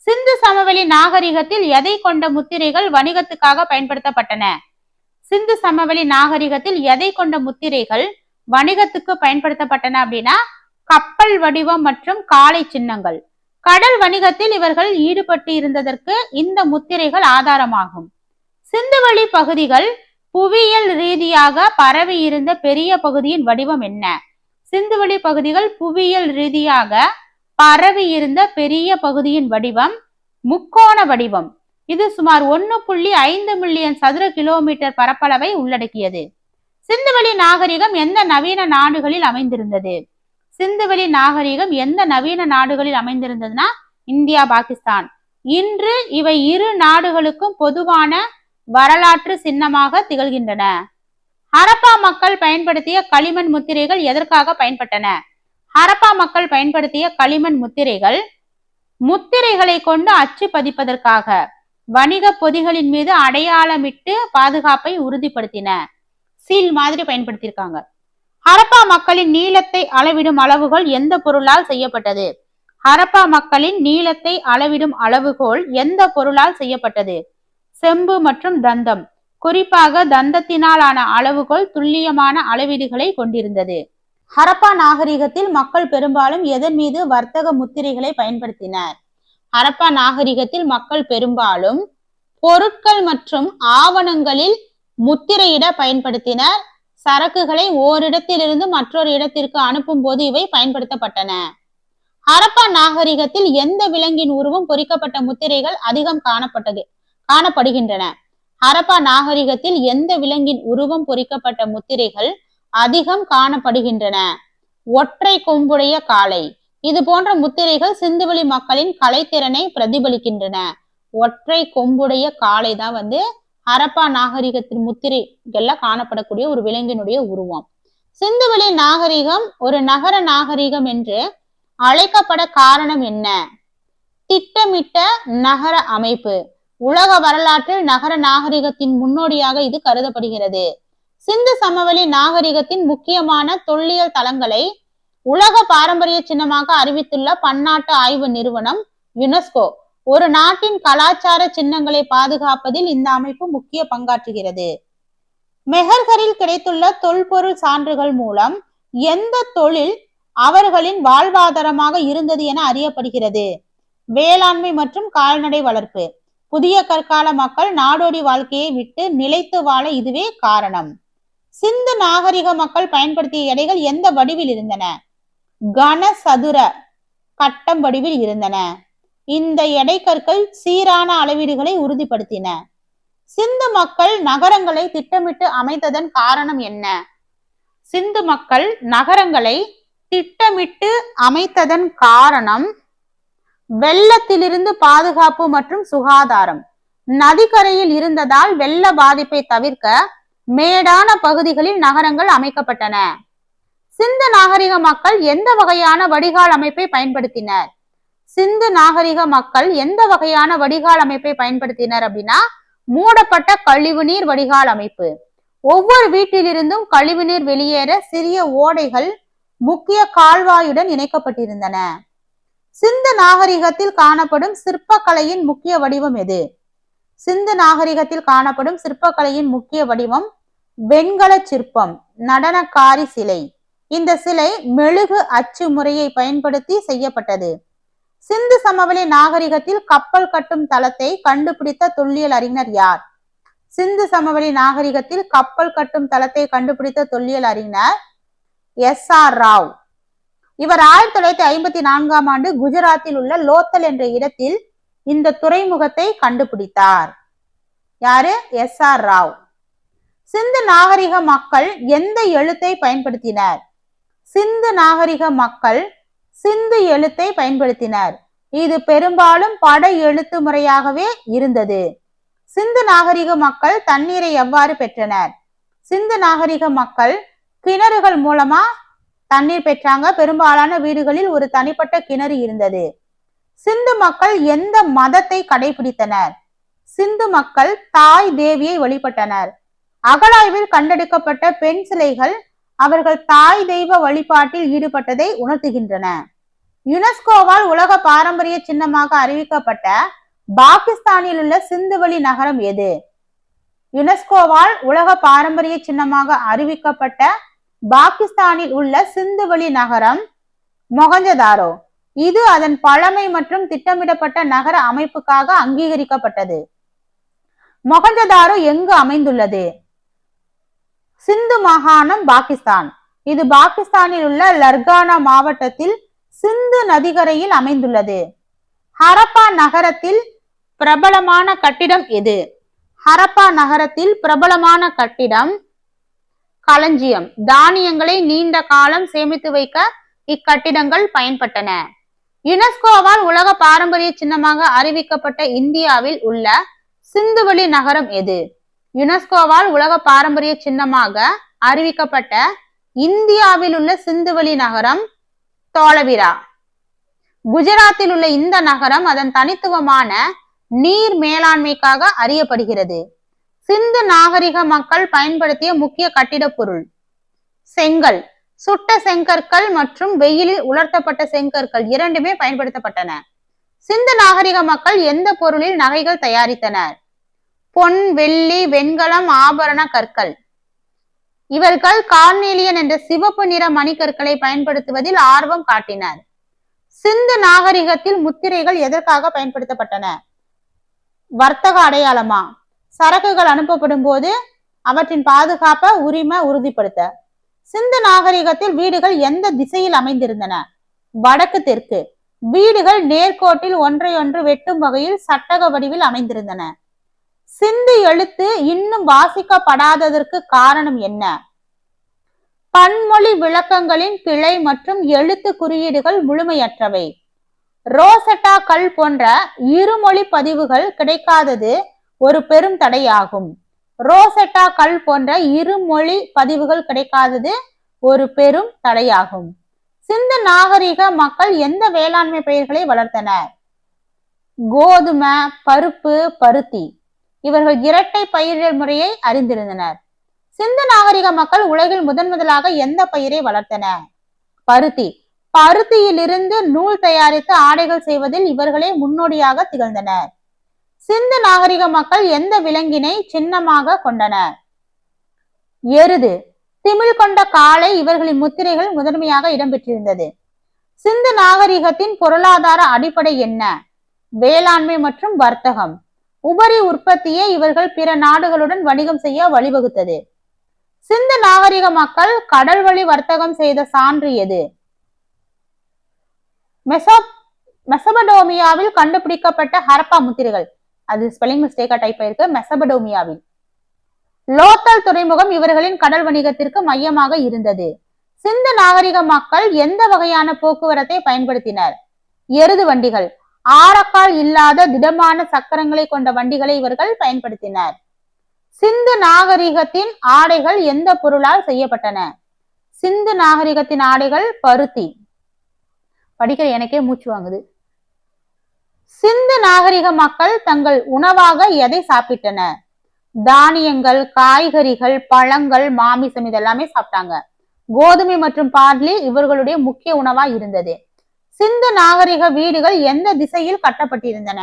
சிந்து சமவெளி நாகரிகத்தில் எதை கொண்ட முத்திரைகள் வணிகத்துக்காக பயன்படுத்தப்பட்டன? சிந்து சமவெளி நாகரிகத்தில் எதை கொண்ட முத்திரைகள் வணிகத்துக்கு பயன்படுத்தப்பட்டன அப்படின்னா கப்பல் வடிவம் மற்றும் காளை சின்னங்கள். கடல் வணிகத்தில் இவர்கள் ஈடுபட்டு இருந்ததற்கு இந்த முத்திரைகள் ஆதாரமாகும். சிந்துவெளி பகுதிகள் புவியியல் ரீதியாக பரவி இருந்த பெரிய பகுதியின் வடிவம் என்ன? சிந்துவெளி பகுதிகள் புவியியல் ரீதியாக பரவி இருந்த பெரிய பகுதியின் வடிவம் முக்கோண வடிவம். இது சுமார் 1.5 மில்லியன் சதுர கிலோமீட்டர் பரப்பளவை உள்ளடக்கியது. சிந்துவெளி நாகரிகம் எந்த நவீன நாடுகளில் அமைந்திருந்தது? சிந்துவெளி நாகரிகம் எந்த நவீன நாடுகளில் அமைந்திருந்ததுன்னா இந்தியா, பாகிஸ்தான். இன்று இவை இரு நாடுகளுக்கும் பொதுவான வரலாற்று சின்னமாக திகழ்கின்றன. ஹரப்பா மக்கள் பயன்படுத்திய களிமண் முத்திரைகள் எதற்காக பயன்பட்டன? ஹரப்பா மக்கள் பயன்படுத்திய களிமண் முத்திரைகள் முத்திரைகளை கொண்டு அச்சு பதிப்பதற்காக, வணிக பொதிகளின் மீது அடையாளமிட்டு பாதுகாப்பை உறுதிப்படுத்தின. சீல் மாதிரி பயன்படுத்தியிருக்காங்க. ஹரப்பா மக்களின் நீளத்தை அளவிடும் அளவுகோல் எந்த பொருளால் செய்யப்பட்டது? ஹரப்பா மக்களின் நீளத்தை அளவிடும் அளவுகோல் எந்த பொருளால் செய்யப்பட்டது? செம்பு மற்றும் தந்தம். குறிப்பாக தந்தத்தினால் ஆன அளவுகோல் துல்லியமான அளவீடுகளை கொண்டிருந்தது. ஹரப்பா நாகரிகத்தில் மக்கள் பெரும்பாலும் எதன் மீது வர்த்தக முத்திரைகளை பயன்படுத்தினர்? ஹரப்பா நாகரிகத்தில் மக்கள் பெரும்பாலும் பொருட்கள் மற்றும் ஆவணங்களில் முத்திரையிட பயன்படுத்தினர். சரக்குகளை ஓரிடத்திலிருந்து மற்றொரு இடத்திற்கு அனுப்பும் போது இவை பயன்படுத்தப்பட்டன. ஹரப்பா நாகரிகத்தில் எந்த விலங்கின் உருவம் பொறிக்கப்பட்ட முத்திரைகள் அதிகம் காணப்படுகின்றன? ஹரப்பா நாகரிகத்தில் எந்த விலங்கின் உருவம் பொறிக்கப்பட்ட முத்திரைகள் அதிகம் காணப்படுகின்றன? ஒற்றை கொம்புடைய காளை. இது போன்ற முத்திரைகள் சிந்துவெளி மக்களின் கலைத்திறனை பிரதிபலிக்கின்றன. ஒற்றை கொம்புடைய காளை தான் ஹரப்பா நாகரிகத்தின் முத்திரைகள்ல காணப்படக்கூடிய ஒரு விலங்கினுடைய உருவம். சிந்துவெளி நாகரிகம் ஒரு நகர நாகரிகம் என்று அழைக்கப்பட காரணம் என்ன? திட்டமிட்ட நகர அமைப்பு. உலக வரலாற்றில் நகர நாகரிகத்தின் முன்னோடியாக இது கருதப்படுகிறது. சிந்து சமவெளி நாகரிகத்தின் முக்கியமான தொல்லியல் தலங்களை உலக பாரம்பரிய சின்னமாக அறிவித்துள்ள பன்னாட்டு ஆய்வு நிறுவனம் யுனெஸ்கோ. ஒரு நாட்டின் கலாச்சார சின்னங்களை பாதுகாப்பதில் இந்த அமைப்பு முக்கிய பங்காற்றுகிறது. மெஹர்கரில் கிடைத்துள்ள தொல்பொருள் சான்றுகள் மூலம் எந்த தொழில் அவர்களின் வாழ்வாதாரமாக இருந்தது என அறியப்படுகிறது. வேளாண்மை மற்றும் கால்நடை வளர்ப்பு. புதிய கற்கால மக்கள் நாடோடி வாழ்க்கையை விட்டு நிலைத்து வாழ இதுவே காரணம். சிந்து நாகரிக மக்கள் பயன்படுத்திய எடைகள் எந்த வடிவில் இருந்தன? கனசதுர கட்டம் வடிவில் இருந்தன. இந்த எடைக்கற்கள் சீரான அளவீடுகளை உறுதிப்படுத்தின. சிந்து மக்கள் நகரங்களை திட்டமிட்டு அமைத்ததன் காரணம் என்ன? சிந்து மக்கள் நகரங்களை திட்டமிட்டு அமைத்ததன் காரணம் வெள்ளத்திலிருந்து பாதுகாப்பு மற்றும் சுகாதாரம். நதிக்கரையில் இருந்ததால் வெள்ள பாதிப்பை தவிர்க்க மேடான பகுதிகளில் நகரங்கள் அமைக்கப்பட்டன. சிந்து நாகரிக மக்கள் எந்த வகையான வடிகால் அமைப்பை பயன்படுத்தினர்? சிந்து நாகரிக மக்கள் எந்த வகையான வடிகால் அமைப்பை பயன்படுத்தினர் அப்படின்னா மூடப்பட்ட கழிவுநீர் வடிகால் அமைப்பு. ஒவ்வொரு வீட்டிலிருந்தும் கழிவுநீர் வெளியேற சிறிய ஓடைகள் முக்கிய கால்வாயுடன் இணைக்கப்பட்டிருந்தன. சிந்து நாகரிகத்தில் காணப்படும் சிற்பக்கலையின் முக்கிய வடிவம் எது? சிந்து நாகரிகத்தில் காணப்படும் சிற்பக்கலையின் முக்கிய வடிவம் வெண்கல சிற்பம், நடனக்காரி சிலை. இந்த சிலை மெழுகு அச்சு முறையை பயன்படுத்தி செய்யப்பட்டது. சிந்து சமவெளி நாகரிகத்தில் கப்பல் கட்டும் தளத்தை கண்டுபிடித்த தொல்லியல் அறிஞர் யார்? சிந்து சமவெளி நாகரிகத்தில் கப்பல் கட்டும் தளத்தை கண்டுபிடித்த தொல்லியல் அறிஞர் எஸ்.ஆர். ராவ். இவர் 1954ஆம் ஆண்டு குஜராத்தில் உள்ள லோத்தல் என்ற இடத்தில் இந்த துறைமுகத்தை கண்டுபிடித்தார். யாரு? எஸ்.ஆர். ராவ். சிந்து நாகரிக மக்கள் எந்த எழுத்தை பயன்படுத்தினர்? சிந்து நாகரிக மக்கள் சிந்து எழுத்தை பயன்படுத்தினர். இது பெரும்பாலும் பட எழுத்து முறையாகவே இருந்தது. சிந்து நாகரிக மக்கள் தண்ணீரை எவ்வாறு பெற்றனர்? சிந்து நாகரிக மக்கள் கிணறுகள் மூலமா தண்ணீர் பெற்றாங்க. பெரும்பாலான வீடுகளில் ஒரு தனிப்பட்ட கிணறு இருந்தது. சிந்து மக்கள் எந்த மதத்தை கடைபிடித்தனர்? சிந்து மக்கள் தாய் தேவியை வழிபட்டனர். அகழாய்வில் கண்டெடுக்கப்பட்ட பெண் சிலைகள் அவர்கள் தாய் தெய்வ வழிபாட்டில் ஈடுபட்டதை உணர்த்துகின்றன. யுனெஸ்கோவால் உலக பாரம்பரிய சின்னமாக அறிவிக்கப்பட்ட பாகிஸ்தானில் உள்ள சிந்துவெளி நகரம் எது? யுனெஸ்கோவால் உலக பாரம்பரிய சின்னமாக அறிவிக்கப்பட்ட பாகிஸ்தானில் உள்ள சிந்துவெளி நகரம் மொஹஞ்சதாரோ. இது அதன் பழமை மற்றும் திட்டமிடப்பட்ட நகர அமைப்புக்காக அங்கீகரிக்கப்பட்டது. மொஹஞ்சதாரோ எங்கு அமைந்துள்ளது? சிந்து மாகாணம், பாகிஸ்தான். இது பாகிஸ்தானில் உள்ள லர்கானா மாவட்டத்தில் சிந்து நதிக்கரையில் அமைந்துள்ளது. ஹரப்பா நகரத்தில் பிரபலமான கட்டிடம் எது? ஹரப்பா நகரத்தில் பிரபலமான கட்டிடம் களஞ்சியம். தானியங்களை நீண்ட காலம் சேமித்து வைக்க இக்கட்டிடங்கள் பயன்பட்டன. யுனெஸ்கோவால் உலக பாரம்பரிய சின்னமாக அறிவிக்கப்பட்ட இந்தியாவில் உள்ள சிந்துவெளி நகரம் எது? யுனெஸ்கோவால் உலக பாரம்பரிய சின்னமாக அறிவிக்கப்பட்ட இந்தியாவில் உள்ள சிந்துவெளி நகரம் தோலவிரா. குஜராத்தில் உள்ள இந்த நகரம் அதன் தனித்துவமான நீர் மேலாண்மைக்காக அறியப்படுகிறது. சிந்து நாகரிக மக்கள் பயன்படுத்திய முக்கிய கட்டிடப் பொருள் செங்கல். சுட்ட செங்கற்கள் மற்றும் வெயிலில் உலர்த்தப்பட்ட செங்கற்கள் இரண்டுமே பயன்படுத்தப்பட்டன. சிந்து நாகரிக மக்கள் எந்த பொருளில் நகைகள் தயாரித்தனர்? பொன், வெள்ளி, வெண்கலம், ஆபரண கற்கள். இவர்கள் கார்னேலியன் என்ற சிவப்பு நிற மணிக்கற்களை பயன்படுத்துவதில் ஆர்வம் காட்டினர். சிந்து நாகரிகத்தில் முத்திரைகள் எதற்காக பயன்படுத்தப்பட்டன? வர்த்தக அடையாளமா? சரக்குகள் அனுப்பப்படும் போது அவற்றின் பாதுகாப்பை உறுதிப்படுத்த. சிந்து நாகரிகத்தில் வீடுகள் எந்த திசையில் அமைந்திருந்தன? வடக்கு தெற்கு. வீடுகள் நேர்கோட்டில் ஒன்றையொன்று வெட்டும் வகையில் சட்டக வடிவில் அமைந்திருந்தன. சிந்து எழுத்து இன்னும் வாசிக்கப்படாததற்கு காரணம் என்ன? பன்மொழி விளக்கங்களின் பிழை மற்றும் எழுத்து குறியீடுகள் முழுமையற்றவை. ரோசெட்டா கல் போன்ற இருமொழி பதிவுகள் கிடைக்காதது ஒரு பெரும் தடையாகும். ரோசெட்டா கல் போன்ற இருமொழி பதிவுகள் கிடைக்காதது ஒரு பெரும் தடையாகும். சிந்து நாகரிக மக்கள் எந்த வேளாண்மை பயிர்களை வளர்த்தனர்? கோதுமை, பருப்பு, பருத்தி. இவர்கள் இரட்டை பயிரிடல் முறையை அறிந்திருந்தனர். சிந்து நாகரிக மக்கள் உலகில் முதலாக எந்த பயிரை வளர்த்தனர்? பருத்தி. பருத்தியிலிருந்து நூல் தயாரித்து ஆடைகள் செய்வதில் இவர்களே முன்னோடியாக திகழ்ந்தனர். சிந்து நாகரிக மக்கள் எந்த விலங்கினை சின்னமாக கொண்டனர்? எருது. திமில் கொண்ட காளை இவர்களின் முத்திரைகள் முதன்மையாக இடம்பெற்றிருந்தது. சிந்து நாகரிகத்தின் பொருளாதார அடிப்படை என்ன? வேளாண்மை மற்றும் வர்த்தகம். உபரி உற்பத்தியை இவர்கள் பிற நாடுகளுடன் வணிகம் செய்ய வழிவகுத்தது. சிந்து நாகரிக மக்கள் கடல் வழி வர்த்தகம் செய்த சான்று எது? மெசபடோமியாவில் கண்டுபிடிக்கப்பட்ட ஹரப்பா முத்திரைகள். அது ஸ்பெல்லிங் மிஸ்டேக்கா டைப் ஆயிருக்கு. மெசபடோமியாவில். லோத்தல் துறைமுகம் இவர்களின் கடல் வணிகத்திற்கு மையமாக இருந்தது. சிந்து நாகரிக மக்கள் எந்த வகையான போக்குவரத்தை பயன்படுத்தினர்? எருது வண்டிகள். ஆரக்கால் இல்லாத திடமான சக்கரங்களை கொண்ட வண்டிகளை இவர்கள் பயன்படுத்தினர். சிந்து நாகரிகத்தின் ஆடைகள் எந்த பொருளால் செய்யப்பட்டன? சிந்து நாகரிகத்தின் ஆடைகள் பருத்தி. படிக்கிற எனக்கே மூச்சு வாங்குது. சிந்து நாகரிக மக்கள் தங்கள் உணவாக எதை சாப்பிட்டனர்? தானியங்கள், காய்கறிகள், பழங்கள், மாமிசம் இதெல்லாமே சாப்பிட்டாங்க. கோதுமை மற்றும் பார்லி இவர்களுடைய முக்கிய உணவா இருந்தது. சிந்து நாகரிக வீடுகள் எந்த திசையில் கட்டப்பட்டிருந்தன?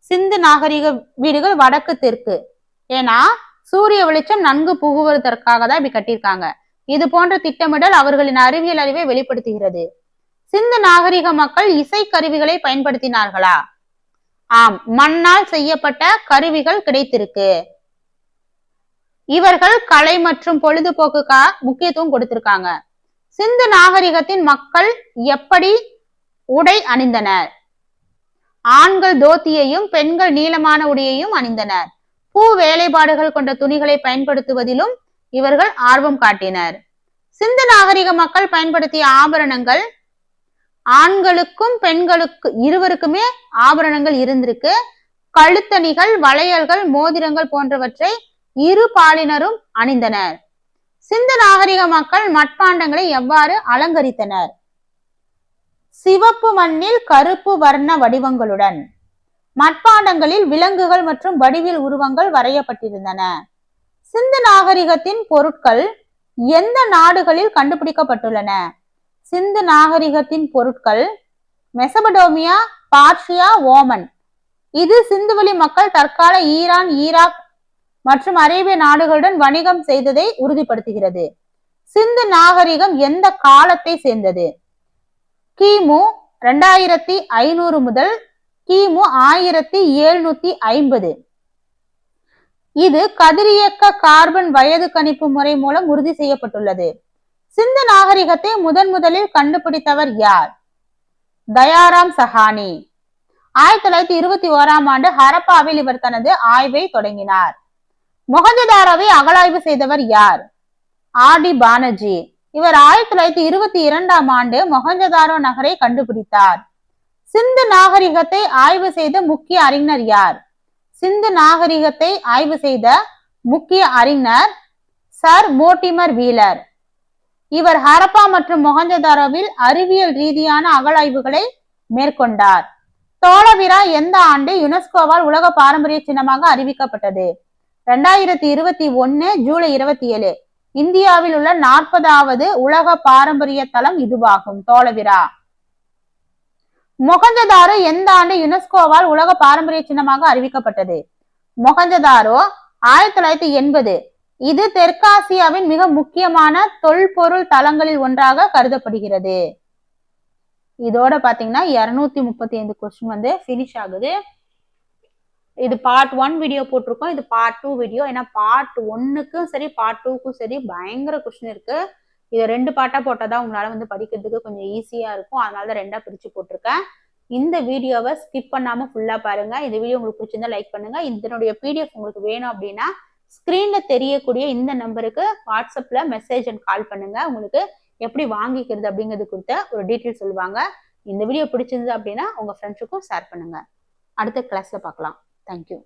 சிந்து நாகரிக வீடுகள் வடக்கு தெற்கு. ஏன்னா சூரிய வெளிச்சம் நன்கு புகுவதற்காக தான் இப்படி கட்டியிருக்காங்க. இது போன்ற திட்டமிடல் அவர்களின் அறிவியல் அறிவை வெளிப்படுத்துகிறது. சிந்து நாகரிக மக்கள் இசை கருவிகளை பயன்படுத்தினார்களா? ஆம், மண்ணால் செய்யப்பட்ட கருவிகள் கிடைத்திருக்கு. இவர்கள் கலை மற்றும் பொழுதுபோக்குக்கா முக்கியத்துவம் கொடுத்திருக்காங்க. சிந்து நாகரிகத்தின் மக்கள் எப்படி உடை அணிந்தனர்? ஆண்கள் தோத்தியையும் பெண்கள் நீளமான உடையையும் அணிந்தனர். பூ வேலைப்பாடுகள் கொண்ட துணிகளை பயன்படுத்துவதிலும் இவர்கள் ஆர்வம் காட்டினர். சிந்து நாகரிக மக்கள் பயன்படுத்திய ஆபரணங்கள் ஆண்களுக்கும் பெண்களுக்கு இருவருக்குமே ஆபரணங்கள் இருந்திருக்கு. கழுத்தணிகள், வளையல்கள், மோதிரங்கள் போன்றவற்றை இரு பாலினரும் அணிந்தனர். சிந்து நாகரிக மக்கள் மட்பாண்டங்களை எவ்வாறு அலங்கரித்தனர்? சிவப்பு மண்ணில் கருப்பு வர்ண வடிவங்களுடன். மட்பாண்டங்களில் விலங்குகள் மற்றும் வடிவில் உருவங்கள் வரையப்பட்டிருந்தன. சிந்து நாகரிகத்தின் பொருட்கள் எந்த நாடுகளில் கண்டுபிடிக்கப்பட்டுள்ளன? சிந்து நாகரிகத்தின் பொருட்கள் மெசபடோமியா, பார்சியா, ஓமன். இது சிந்துவெளி மக்கள் தற்கால ஈரான், ஈராக் மற்றும் அரேபிய நாடுகளுடன் வணிகம் செய்ததை உறுதிப்படுத்துகிறது. சிந்து நாகரிகம் எந்த காலத்தை சேர்ந்தது? கிமு 2500 முதல் கிமு 1750. இது கதிரியக்க கார்பன் வயது கணிப்பு முறை மூலம் உறுதி செய்யப்பட்டுள்ளது. சிந்து நாகரிகத்தை முதலில் கண்டுபிடித்தவர் யார்? தயாராம் சஹானி. 1921ஆம் ஆண்டு ஹரப்பாவில் இவர் தனது ஆய்வை தொடங்கினார். மொஹஞ்சதாரோவை அகழாய்வு செய்தவர் யார்? ஆர்டி பானர்ஜி. இவர் 1922ஆம் ஆண்டு மொஹஞ்சதாரோ நகரை கண்டுபிடித்தார். சிந்து நாகரிகத்தை ஆய்வு செய்த முக்கிய அறிஞர் யார்? சிந்து நாகரிகத்தை ஆய்வு செய்த முக்கிய அறிஞர் சர் மோட்டிமர் வீலர். இவர் ஹரப்பா மற்றும் மொஹஞ்சதாரோவில் அறிவியல் ரீதியான அகழாய்வுகளை மேற்கொண்டார். தோலவிரா எந்த ஆண்டு யுனெஸ்கோவால் உலக பாரம்பரிய சின்னமாக அறிவிக்கப்பட்டது? 2021 ஜூலை 27. இந்தியாவில் உள்ள 40வது உலக பாரம்பரிய தலம் இதுவாகும், தோலவிரா. மொஹஞ்சதாரோ எந்த ஆண்டு யுனெஸ்கோவால் உலக பாரம்பரிய சின்னமாக அறிவிக்கப்பட்டது? மொஹஞ்சதாரோ 1980. இது தெற்காசியாவின் மிக முக்கியமான தொல்பொருள் தலங்களில் ஒன்றாக கருதப்படுகிறது. இதோட பாத்தீங்கன்னா 235 கொஸ்டின் பினிஷ் ஆகுது. இது பார்ட் 1 வீடியோ போட்டிருக்கோம். இது பார்ட் 2 வீடியோ. ஏன்னா பார்ட் 1க்கும் சரி பார்ட் 2க்கும் சரி பயங்கர கொஸ்டின் இருக்கு. இதை 2 பார்ட்டா போட்டாதான் உங்களால படிக்கிறதுக்கு கொஞ்சம் ஈஸியா இருக்கும். அதனாலதான் 2ஆ பிரிச்சு போட்டிருக்கேன். இந்த வீடியோவை ஸ்கிப் பண்ணாம ஃபுல்லா பாருங்க. இந்த வீடியோ உங்களுக்கு பிடிச்சிருந்தா லைக் பண்ணுங்க. இதனுடைய பிடிஎஃப் உங்களுக்கு வேணும் அப்படின்னா ஸ்கிரீன்ல தெரியக்கூடிய இந்த நம்பருக்கு வாட்ஸ்அப்ல மெசேஜ் அண்ட் கால் பண்ணுங்க. உங்களுக்கு எப்படி வாங்கிக்கிறது அப்படிங்கிறது குறித்த ஒரு டீட்டெயில் சொல்லுவாங்க. இந்த வீடியோ பிடிச்சிருந்தது அப்படின்னா உங்க ஃப்ரெண்ட்ஸுக்கும் ஷேர் பண்ணுங்க. அடுத்த கிளாஸ்ல பார்க்கலாம். Thank you.